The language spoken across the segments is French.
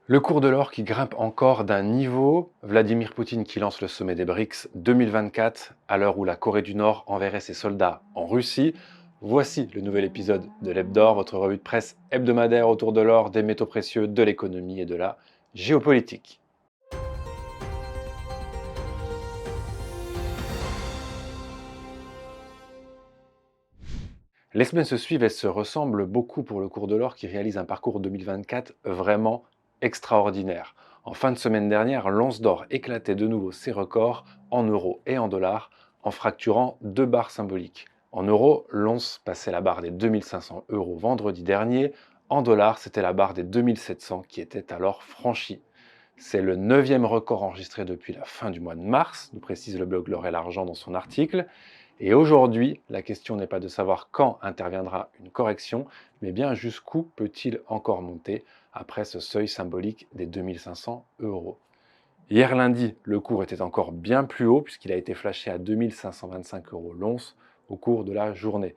Le cours de l'or qui grimpe encore d'un niveau, Vladimir Poutine qui lance le sommet des BRICS 2024 à l'heure où la Corée du Nord enverrait ses soldats en Russie. Voici le nouvel épisode de l'Hebdor, votre revue de presse hebdomadaire autour de l'or, des métaux précieux, de l'économie et de la géopolitique. Les semaines se suivent et se ressemblent beaucoup pour le cours de l'or qui réalise un parcours 2024 vraiment extraordinaire. En fin de semaine dernière, l'once d'or éclatait de nouveau ses records en euros et en dollars en fracturant deux barres symboliques. En euros, l'once passait la barre des 2500 euros vendredi dernier. En dollars, c'était la barre des 2700 qui était alors franchie. C'est le 9e record enregistré depuis la fin du mois de mars, nous précise le blog L'Or et l'Argent dans son article. Et aujourd'hui, la question n'est pas de savoir quand interviendra une correction, mais bien jusqu'où peut-il encore monter après ce seuil symbolique des 2500 euros. Hier lundi, le cours était encore bien plus haut puisqu'il a été flashé à 2525 euros l'once au cours de la journée.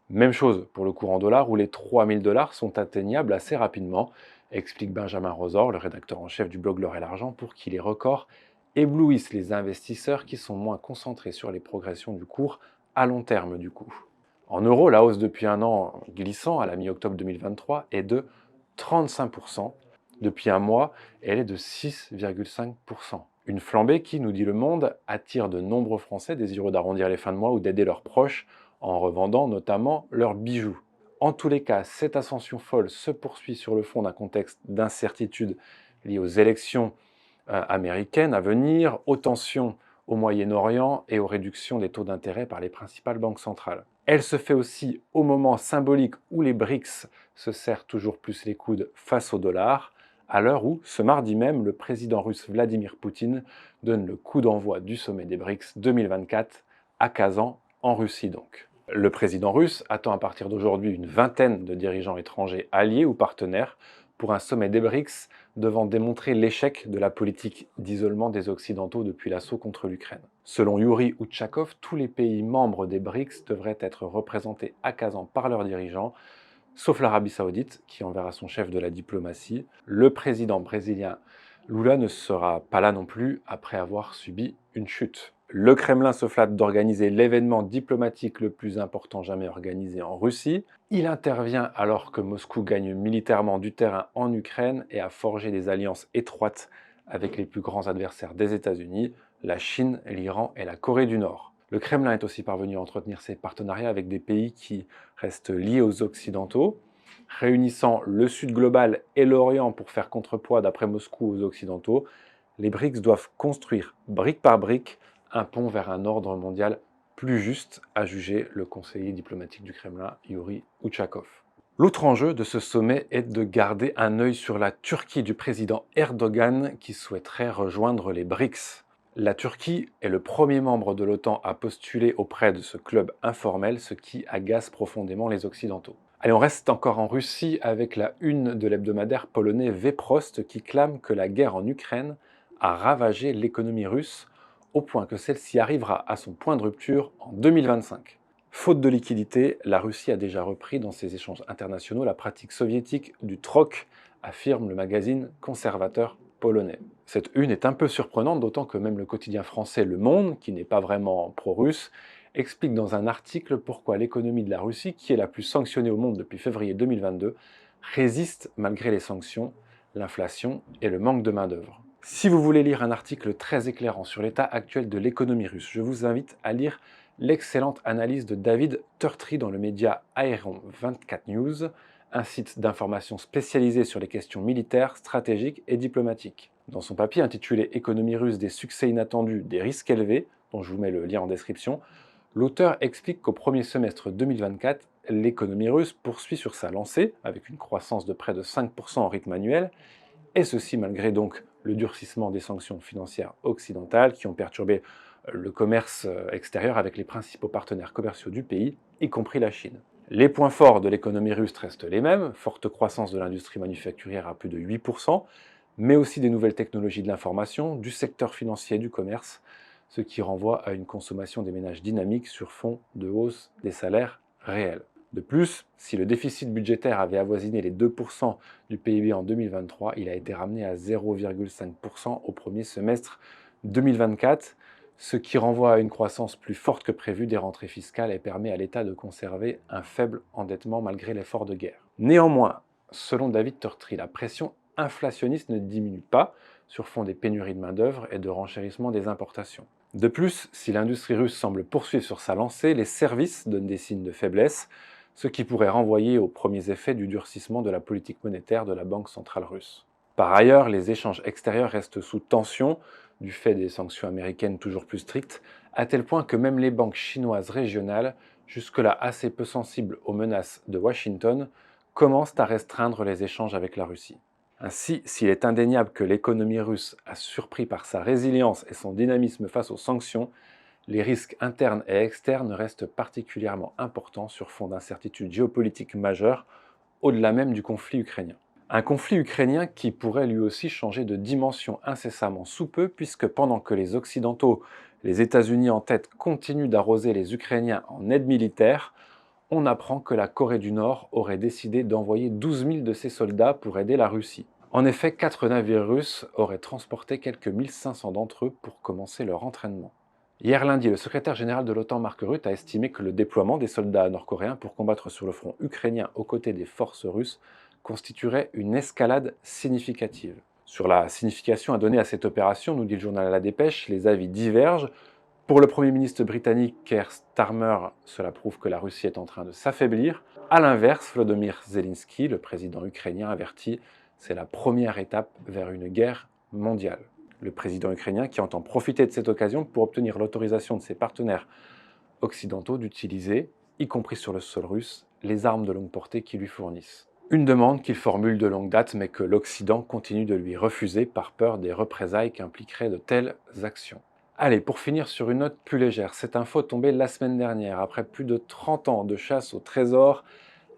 Même chose pour le cours en dollars où les 3000 dollars sont atteignables assez rapidement, explique Benjamin Rosor, le rédacteur en chef du blog L'Or et l'Argent, pour qui les records éblouissent les investisseurs qui sont moins concentrés sur les progressions du cours à long terme du coup. En euros, la hausse depuis un an glissant à la mi-octobre 2023 est de 35%. Depuis un mois, elle est de 6,5%. Une flambée qui, nous dit Le Monde, attire de nombreux Français désireux d'arrondir les fins de mois ou d'aider leurs proches en revendant notamment leurs bijoux. En tous les cas, cette ascension folle se poursuit sur le fond d'un contexte d'incertitude lié aux élections américaines à venir, aux tensions au Moyen-Orient et aux réductions des taux d'intérêt par les principales banques centrales. Elle se fait aussi au moment symbolique où les BRICS se serrent toujours plus les coudes face au dollar, à l'heure où, ce mardi même, le président russe Vladimir Poutine donne le coup d'envoi du sommet des BRICS 2024 à Kazan, en Russie donc. Le président russe attend à partir d'aujourd'hui une vingtaine de dirigeants étrangers alliés ou partenaires pour un sommet des BRICS devant démontrer l'échec de la politique d'isolement des Occidentaux depuis l'assaut contre l'Ukraine. Selon Yuri Utchakov, tous les pays membres des BRICS devraient être représentés à Kazan par leurs dirigeants, sauf l'Arabie Saoudite, qui enverra son chef de la diplomatie. Le président brésilien Lula ne sera pas là non plus après avoir subi une chute. Le Kremlin se flatte d'organiser l'événement diplomatique le plus important jamais organisé en Russie. Il intervient alors que Moscou gagne militairement du terrain en Ukraine et a forgé des alliances étroites avec les plus grands adversaires des États-Unis, la Chine, l'Iran et la Corée du Nord. Le Kremlin est aussi parvenu à entretenir ses partenariats avec des pays qui restent liés aux Occidentaux, réunissant le Sud global et l'Orient pour faire contrepoids d'après Moscou aux Occidentaux. Les BRICS doivent construire, brique par brique, un pont vers un ordre mondial plus juste, a jugé le conseiller diplomatique du Kremlin, Yuri Utchakov. L'autre enjeu de ce sommet est de garder un œil sur la Turquie du président Erdogan qui souhaiterait rejoindre les BRICS. La Turquie est le premier membre de l'OTAN à postuler auprès de ce club informel, ce qui agace profondément les Occidentaux. Allez, on reste encore en Russie avec la une de l'hebdomadaire polonais Vprost qui clame que la guerre en Ukraine a ravagé l'économie russe au point que celle-ci arrivera à son point de rupture en 2025. Faute de liquidité, la Russie a déjà repris dans ses échanges internationaux la pratique soviétique du troc, affirme le magazine conservateur polonais. Cette une est un peu surprenante, d'autant que même le quotidien français Le Monde, qui n'est pas vraiment pro-russe, explique dans un article pourquoi l'économie de la Russie, qui est la plus sanctionnée au monde depuis février 2022, résiste malgré les sanctions, l'inflation et le manque de main-d'œuvre. Si vous voulez lire un article très éclairant sur l'état actuel de l'économie russe, je vous invite à lire l'excellente analyse de David Turtry dans le média Aeron 24 News, un site d'information spécialisé sur les questions militaires, stratégiques et diplomatiques. Dans son papier intitulé Économie russe des succès inattendus, des risques élevés, dont je vous mets le lien en description, l'auteur explique qu'au premier semestre 2024, l'économie russe poursuit sur sa lancée, avec une croissance de près de 5% en rythme annuel, et ceci malgré donc le durcissement des sanctions financières occidentales qui ont perturbé le commerce extérieur avec les principaux partenaires commerciaux du pays, y compris la Chine. Les points forts de l'économie russe restent les mêmes, forte croissance de l'industrie manufacturière à plus de 8%, mais aussi des nouvelles technologies de l'information, du secteur financier et du commerce, ce qui renvoie à une consommation des ménages dynamique sur fond de hausse des salaires réels. De plus, si le déficit budgétaire avait avoisiné les 2% du PIB en 2023, il a été ramené à 0,5% au premier semestre 2024, ce qui renvoie à une croissance plus forte que prévue des rentrées fiscales et permet à l'État de conserver un faible endettement malgré l'effort de guerre. Néanmoins, selon David Tortry, la pression inflationniste ne diminue pas sur fond des pénuries de main-d'œuvre et de renchérissement des importations. De plus, si l'industrie russe semble poursuivre sur sa lancée, les services donnent des signes de faiblesse, ce qui pourrait renvoyer aux premiers effets du durcissement de la politique monétaire de la Banque centrale russe. Par ailleurs, les échanges extérieurs restent sous tension du fait des sanctions américaines toujours plus strictes, à tel point que même les banques chinoises régionales, jusque-là assez peu sensibles aux menaces de Washington, commencent à restreindre les échanges avec la Russie. Ainsi, s'il est indéniable que l'économie russe a surpris par sa résilience et son dynamisme face aux sanctions, les risques internes et externes restent particulièrement importants sur fond d'incertitudes géopolitiques majeures, au-delà même du conflit ukrainien. Un conflit ukrainien qui pourrait lui aussi changer de dimension incessamment sous peu, puisque pendant que les Occidentaux, les États-Unis en tête, continuent d'arroser les Ukrainiens en aide militaire, on apprend que la Corée du Nord aurait décidé d'envoyer 12 000 de ses soldats pour aider la Russie. En effet, 4 navires russes auraient transporté quelques 1500 d'entre eux pour commencer leur entraînement. Hier lundi, le secrétaire général de l'OTAN Mark Rutte a estimé que le déploiement des soldats nord-coréens pour combattre sur le front ukrainien aux côtés des forces russes constituerait une escalade significative. Sur la signification à donner à cette opération, nous dit le journal La Dépêche, les avis divergent. Pour le Premier ministre britannique Keir Starmer, cela prouve que la Russie est en train de s'affaiblir. A l'inverse, Volodymyr Zelensky, le président ukrainien, avertit c'est la première étape vers une guerre mondiale. Le président ukrainien qui entend profiter de cette occasion pour obtenir l'autorisation de ses partenaires occidentaux d'utiliser, y compris sur le sol russe, les armes de longue portée qu'ils lui fournissent. Une demande qu'il formule de longue date mais que l'Occident continue de lui refuser par peur des représailles qu'impliqueraient de telles actions. Allez, pour finir sur une note plus légère, cette info tombée la semaine dernière. Après plus de 30 ans de chasse au trésor,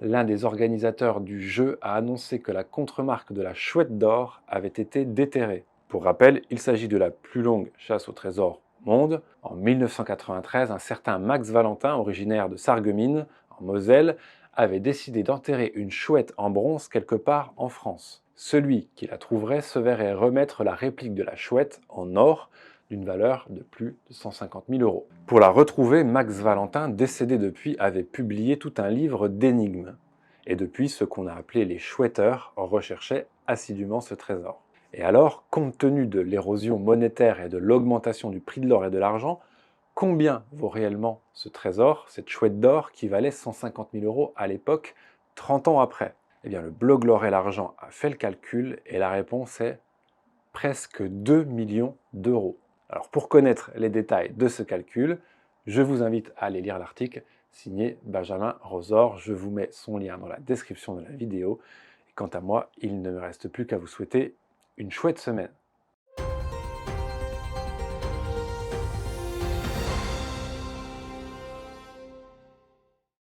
l'un des organisateurs du jeu a annoncé que la contremarque de la chouette d'or avait été déterrée. Pour rappel, il s'agit de la plus longue chasse au trésor au monde. En 1993, un certain Max Valentin, originaire de Sarreguemines, en Moselle, avait décidé d'enterrer une chouette en bronze quelque part en France. Celui qui la trouverait se verrait remettre la réplique de la chouette en or, d'une valeur de plus de 150 000 euros. Pour la retrouver, Max Valentin, décédé depuis, avait publié tout un livre d'énigmes. Et depuis, ce qu'on a appelé les chouetteurs recherchaient assidûment ce trésor. Et alors, compte tenu de l'érosion monétaire et de l'augmentation du prix de l'or et de l'argent, combien vaut réellement ce trésor, cette chouette d'or qui valait 150 000 euros à l'époque, 30 ans après? Eh bien, le blog L'or et l'argent a fait le calcul et la réponse est presque 2 millions d'euros. Alors pour connaître les détails de ce calcul, je vous invite à aller lire l'article signé Benjamin Rosor. Je vous mets son lien dans la description de la vidéo. Et quant à moi, il ne me reste plus qu'à vous souhaiter une chouette semaine.